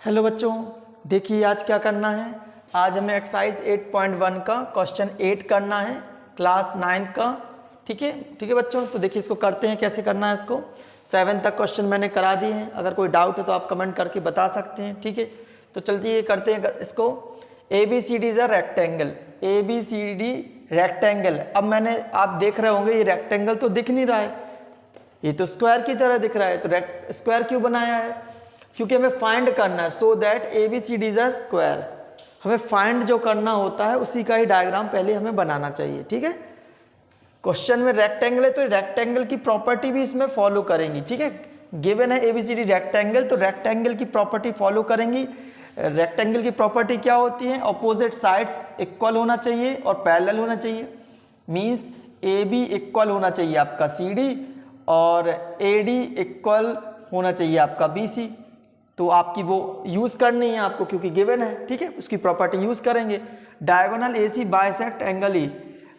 Hello बच्चों, देखिए आज क्या करना है। आज हमें एक्सरसाइज 8.1 का क्वेश्चन 8 करना है, क्लास 9th का। ठीक है बच्चों। तो देखिए इसको करते हैं, कैसे करना है इसको। 7 तक क्वेश्चन मैंने करा दिए हैं, अगर कोई डाउट है तो आप कमेंट करके बता सकते हैं। ठीक है, तो चलते करते हैं इसको। ABCD is a rectangle, ABCD rectangle. अब मैंने आप देख रहे होंगे ये रेक्टेंगल तो दिख नहीं रहा है, ये तो स्क्वायर की तरह दिख रहा है। तो स्क्वायर क्यों बनाया है? क्योंकि हमें फाइंड करना है, so that ABCD is a square. हमें फाइंड जो करना होता है उसी का ही डायग्राम पहले हमें बनाना चाहिए। ठीक है, क्वेश्चन में रेक्टेंगल है तो रेक्टेंगल की प्रॉपर्टी भी इसमें फॉलो करेंगी। ठीक है, गिवन है ABCD रेक्टेंगल, तो रेक्टेंगल की प्रॉपर्टी फॉलो करेंगी। रेक्टेंगल की प्रॉपर्टी क्या होती है? ऑपोजिट साइड्स इक्वल होना चाहिए और पैरेलल होना चाहिए। मींस AB इक्वल होना चाहिए आपका CD और AD इक्वल होना चाहिए आपका BC। तो आपकी वो यूज़ करनी है आपको, क्योंकि गिवन है। ठीक है, उसकी प्रॉपर्टी यूज़ करेंगे। Diagonal AC bisect angle E।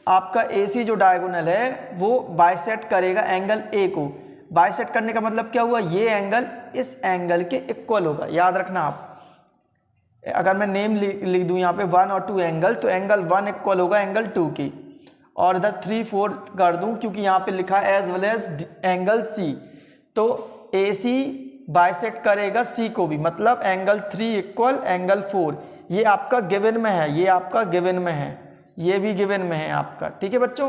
आपका AC जो डायगोनल है वो बाइसेक्ट करेगा एंगल A को। बाइसेक्ट करने का मतलब क्या हुआ? ये एंगल इस एंगल के इक्वल होगा, याद रखना आप। अगर मैं नेम लिख दूं यहाँ पे 1 और 2 एंगल, तो एंगल 1 इक्वल होगा एंगल 2 की, और इधर 3, 4 कर दूं क्योंकि यहाँ पे लिखा है as well as angle C। तो AC बाइसेक्ट करेगा C को भी, मतलब एंगल 3 इक्वल एंगल 4। ये आपका गिवन में है, ये आपका गिवन में है, ये भी गिवन में है आपका। ठीक है बच्चों,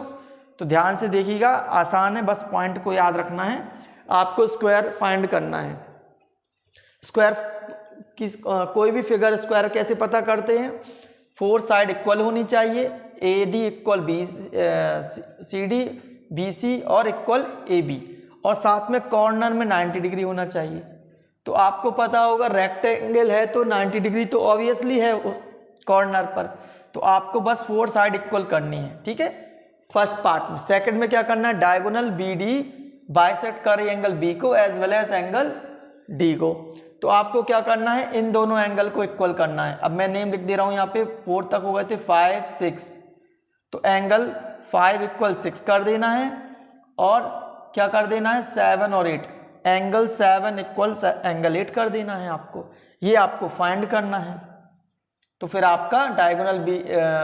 तो ध्यान से देखिएगा, आसान है, बस पॉइंट को याद रखना है। आपको स्क्वायर फाइंड करना है। स्क्वायर की कोई भी फिगर स्क्वायर कैसे पता करते हैं? 4 साइड इक्वल होनी चाहिए, AD इक्वल CD, BC और इक्वल AB, और साथ में कॉर्नर में 90 डिग्री होना चाहिए। तो आपको पता होगा रेक्टेंगल है तो 90 डिग्री तो ऑब्वियसली है कॉर्नर पर, तो आपको बस 4 साइड इक्वल करनी है। ठीक है, फर्स्ट पार्ट में। सेकंड में क्या करना है? डायगोनल BD बाइसेक्ट करे एंगल B को as well as angle D को। तो आपको क्या करना है? इन दोनों एंगल को इक्वल करना है। अब मैं नेम लिख दे रहा हूं, यहाँ पे 4 तक हो गए थे, 5, 6, तो एंगल 5 इक्वल 6 कर देना है, और क्या कर देना है? 7 और 8, एंगल 7 इक्वल एंगल 8 कर देना है आपको। ये आपको फाइंड करना है। तो फिर आपका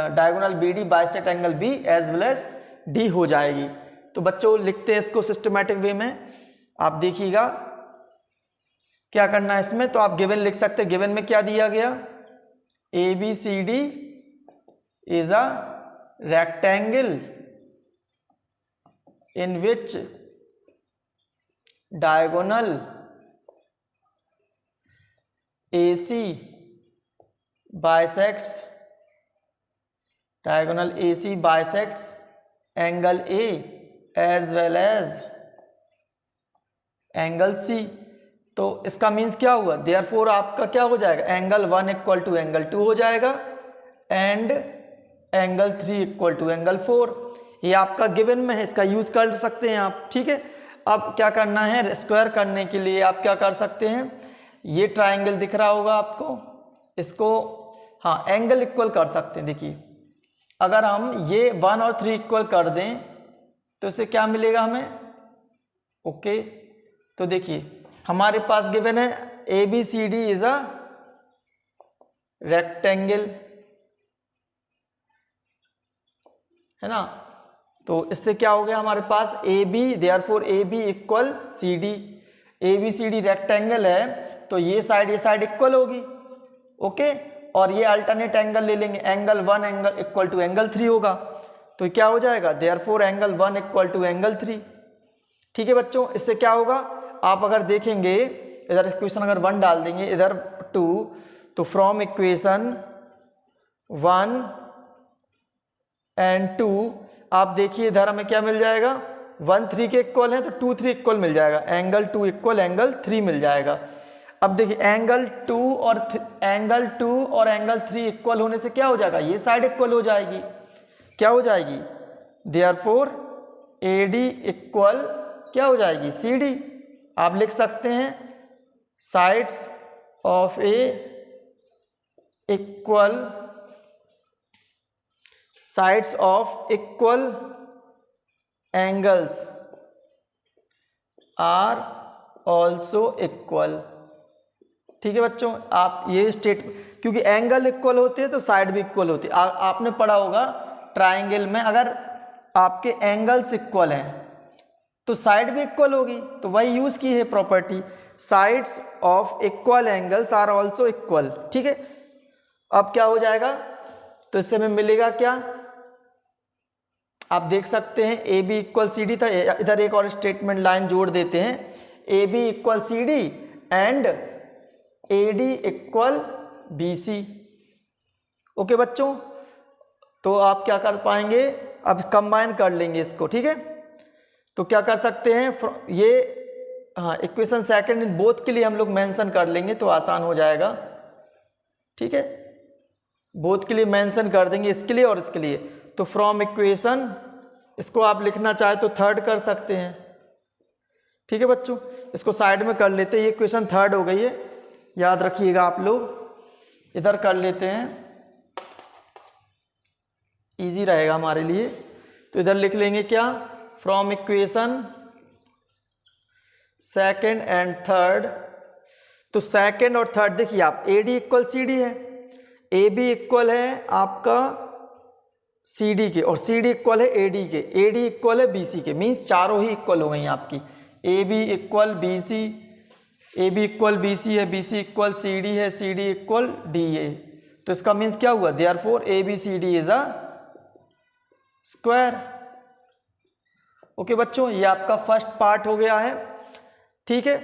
diagonal BD bisect angle B as well as D हो जाएगी। तो बच्चों लिखते हैं इसको सिस्टमैटिक वे में। आप देखिएगा क्या करना है इसमें। तो आप गिवन लिख सकते हैं। गिवन में क्या दिया गया? ABCD is a rectangle in which diagonal AC bisects angle A as well as angle C। तो इसका मीन्स क्या हुआ? देयरफॉर आपका क्या हो जाएगा? एंगल 1 इक्वल टू एंगल 2 हो जाएगा, and angle 3 equal to angle 4। ये आपका गिवन में है, इसका यूज कर सकते हैं आप। ठीक है, अब क्या करना है? स्क्वायर करने के लिए आप क्या कर सकते हैं? ये ट्राइंगल दिख रहा होगा आपको, इसको हाँ एंगल इक्वल कर सकते हैं। देखिए अगर हम ये 1 और 3 इक्वल कर दें तो इससे क्या मिलेगा हमें? ओके, तो देखिए हमारे पास गिवन है ABCD इज अ रेक्टेंगल, है ना। तो इससे क्या हो गया हमारे पास? AB, therefore AB equal CD। ABCD rectangle है तो ये साइड इक्वल होगी। ओके, और ये अल्टरनेट एंगल ले लेंगे, angle 1 angle equal to angle 3 होगा। तो क्या हो जाएगा? Therefore angle 1 equal to angle 3। ठीक है बच्चों, इससे क्या होगा? आप अगर देखेंगे इधर इक्वेशन अगर 1 डाल देंगे, इधर 2, तो फ्रॉम इक्वेशन 1 एंड 2 आप देखिए इधर हमें क्या मिल जाएगा? 1 3 के इक्वल है तो 2 3 इक्वल मिल जाएगा, एंगल 2 इक्वल एंगल 3 मिल जाएगा। अब देखिए एंगल 2 और एंगल 3 इक्वल होने से क्या हो जाएगा? ये साइड इक्वल हो जाएगी। क्या हो जाएगी? देयरफॉर AD इक्वल क्या हो जाएगी? CD। आप लिख सकते हैं sides of A equal sides of equal angles are also equal। ठीक है बच्चों, आप ये स्टेट, क्योंकि एंगल इक्वल होते हैं तो साइड भी इक्वल होती है। आपने पढ़ा होगा ट्राइंगल में अगर आपके एंगल्स इक्वल हैं तो साइड भी इक्वल होगी, तो वही यूज की है property, sides of equal angles are also equal. ठीक है, अब क्या हो जाएगा, तो इससे हमें मिलेगा क्या, आप देख सकते हैं A B equal C D था, इधर एक और स्टेटमेंट लाइन जोड़ देते हैं, A B equal C D and A D equal B C. Okay बच्चों, तो आप क्या कर पाएंगे, अब कंबाइन कर लेंगे इसको। ठीक है, तो क्या कर सकते हैं, ये हाँ इक्वेशन सेकंड इन बोथ के लिए हम लोग मेंशन कर लेंगे तो आसान हो जाएगा। ठीक है, बोथ के लिए मेंशन कर देंगे, इसके लिए और इसके लिए। तो फ्रॉम इक्वेशन, इसको आप लिखना चाहे तो थर्ड कर सकते हैं। ठीक है बच्चों, इसको साइड में कर लेते हैं, ये इक्वेशन थर्ड हो गई है, याद रखिएगा आप लोग। इधर कर लेते हैं, इजी रहेगा हमारे लिए। तो इधर लिख लेंगे क्या, from equation second and third. तो सेकेंड और थर्ड देखिए आप, A D equal C D है, ए बी इक्वल है आपका सी डी के और सी डी इक्वल है ए डी के, ए डी इक्वल है बी सी के, मीन्स चारों ही इक्वल हो गई आपकी। A B equal B C, A B equal B C है, B C equal C D है, C D equal D A. तो इसका मीन्स क्या हुआ, therefore A B C D is a square. Okay बच्चों, ये आपका फर्स्ट पार्ट हो गया है। ठीक है,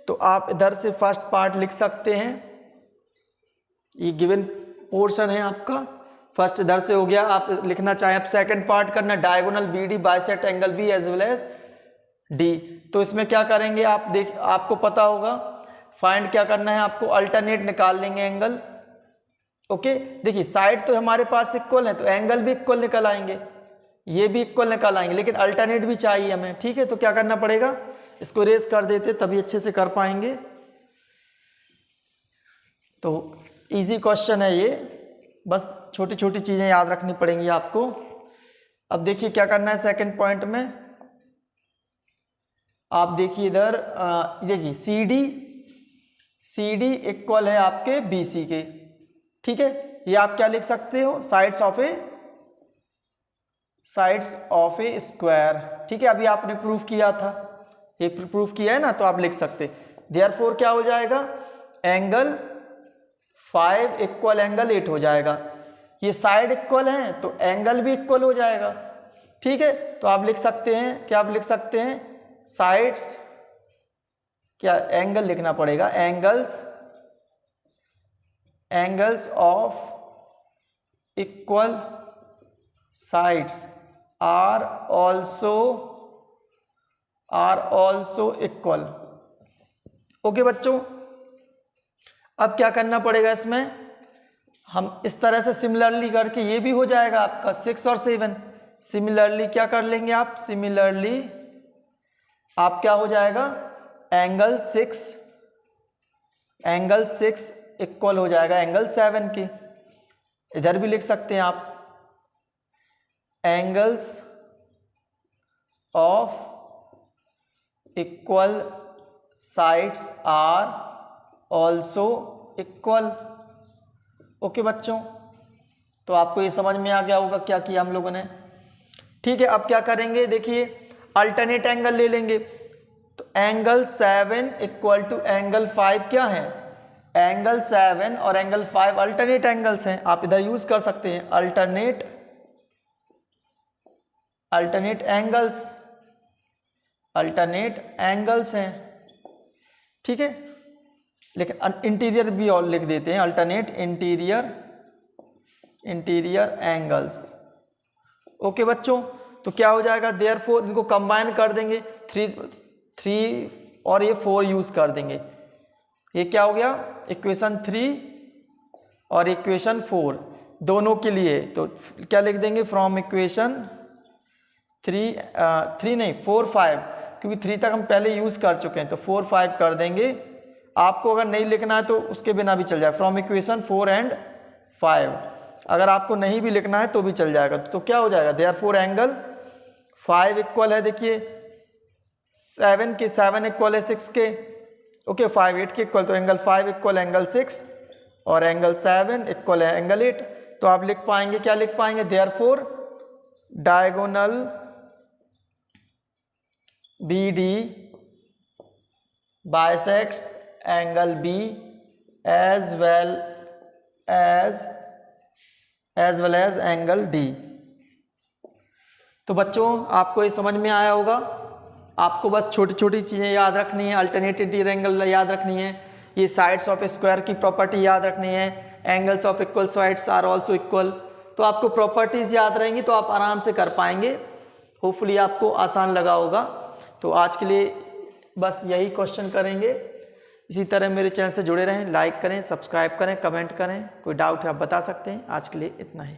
तो आप इधर से फर्स्ट पार्ट लिख सकते हैं, ये गिवन पोर्शन है आपका, फर्स्ट इधर से हो गया। आप लिखना चाहें आप सेकंड पार्ट करना, diagonal B D bisect angle B as well as D. तो इसमें क्या करेंगे आप आपको पता होगा, फाइंड क्या करना है आपको, अल्टरनेट निकाल लेंगे एंगल। ओके, देखिए साइड तो हमारे पास इक्वल है तो एंगल भी इक्वल निकल आएंगे, ये भी इक्वल निकल आएंगे, लेकिन अल्टरनेट भी चाहिए हमें। ठीक है, तो क्या करना पड़ेगा, इसको रेस कर देते तभी अच्छे से कर पाएंगे। तो इजी क्वेश्चन है ये, बस छोटी छोटी चीजें याद रखनी पड़ेंगी आपको। अब देखिए क्या करना है सेकंड पॉइंट में, आप देखिए इधर देखिए सी डी इक्वल है आपके बी सी के। ठीक है, ये आप क्या लिख सकते हो, साइड्स ऑफ ए स्क्वायर। ठीक है, अभी आपने प्रूफ किया था, ये प्रूफ किया है ना, तो आप लिख सकते, देयरफॉर क्या हो जाएगा, एंगल 5 इक्वल एंगल 8 हो जाएगा। ये साइड इक्वल है तो एंगल भी इक्वल हो जाएगा। ठीक है, तो आप लिख सकते हैं, क्या आप लिख सकते हैं, साइड्स, क्या एंगल लिखना पड़ेगा, angles of equal sides are also equal. Okay बच्चों, अब क्या करना पड़ेगा इसमें, हम इस तरह से सिमिलरली करके ये भी हो जाएगा आपका 6 और 7। सिमिलरली क्या कर लेंगे आप, सिमिलरली आप क्या हो जाएगा, एंगल 6 इक्वल हो जाएगा एंगल 7 के। इधर भी लिख सकते हैं आप, angles of equal sides are also equal. Okay बच्चों, तो आपको ये समझ में आ गया होगा क्या किया हम लोगों ने। ठीक है, अब क्या करेंगे, देखिए अल्टरनेट एंगल ले लेंगे। तो एंगल 7 इक्वल टू एंगल 5 क्या है, एंगल 7 और एंगल 5 अल्टरनेट एंगल्स हैं, आप इधर यूज कर सकते हैं, अल्टरनेट एंगल्स हैं। ठीक है, लेकिन इंटीरियर भी और लिख देते हैं, अल्टरनेट इंटीरियर एंगल्स। ओके बच्चों, तो क्या हो जाएगा, देयरफॉर इनको कंबाइन कर देंगे, 3 और ये 4 यूज कर देंगे। ये क्या हो गया, इक्वेशन 3 और इक्वेशन 4 दोनों के लिए। तो क्या लिख देंगे, फ्रॉम इक्वेशन 4 5, क्योंकि 3 तक हम पहले यूज कर चुके हैं, तो 4 5 कर देंगे। आपको अगर नहीं लिखना है तो उसके बिना भी चल जाए, फ्रॉम इक्वेशन 4 एंड 5। अगर आपको नहीं भी लिखना है तो भी चल जाएगा। तो क्या हो जाएगा, देयरफॉर एंगल 5 इक्वल है, देखिए 7 के, 7 इक्वल है 6 के। ओके 5 8 के इक्वल, तो एंगल 5 इक्वल एंगल 6 और एंगल 7 इक्वल है एंगल 8। तो आप लिख पाएंगे, क्या लिख पाएंगे, therefore diagonal BD bisects angle B as well as angle D। तो बच्चों आपको ये समझ में आया होगा। आपको बस छोटी छोटी चीज़ें याद रखनी है, अल्टरनेटिव ट्रायंगल याद रखनी है, ये साइड्स ऑफ स्क्वायर की प्रॉपर्टी याद रखनी है, angles of equal sides are also equal. तो आपको प्रॉपर्टीज याद रहेंगी तो आप आराम से कर पाएंगे। होपफुली आपको आसान लगा होगा। तो आज के लिए बस यही क्वेश्चन करेंगे। इसी तरह मेरे चैनल से जुड़े रहें, लाइक करें, सब्सक्राइब करें, कमेंट करें। कोई डाउट है आप बता सकते हैं। आज के लिए इतना ही।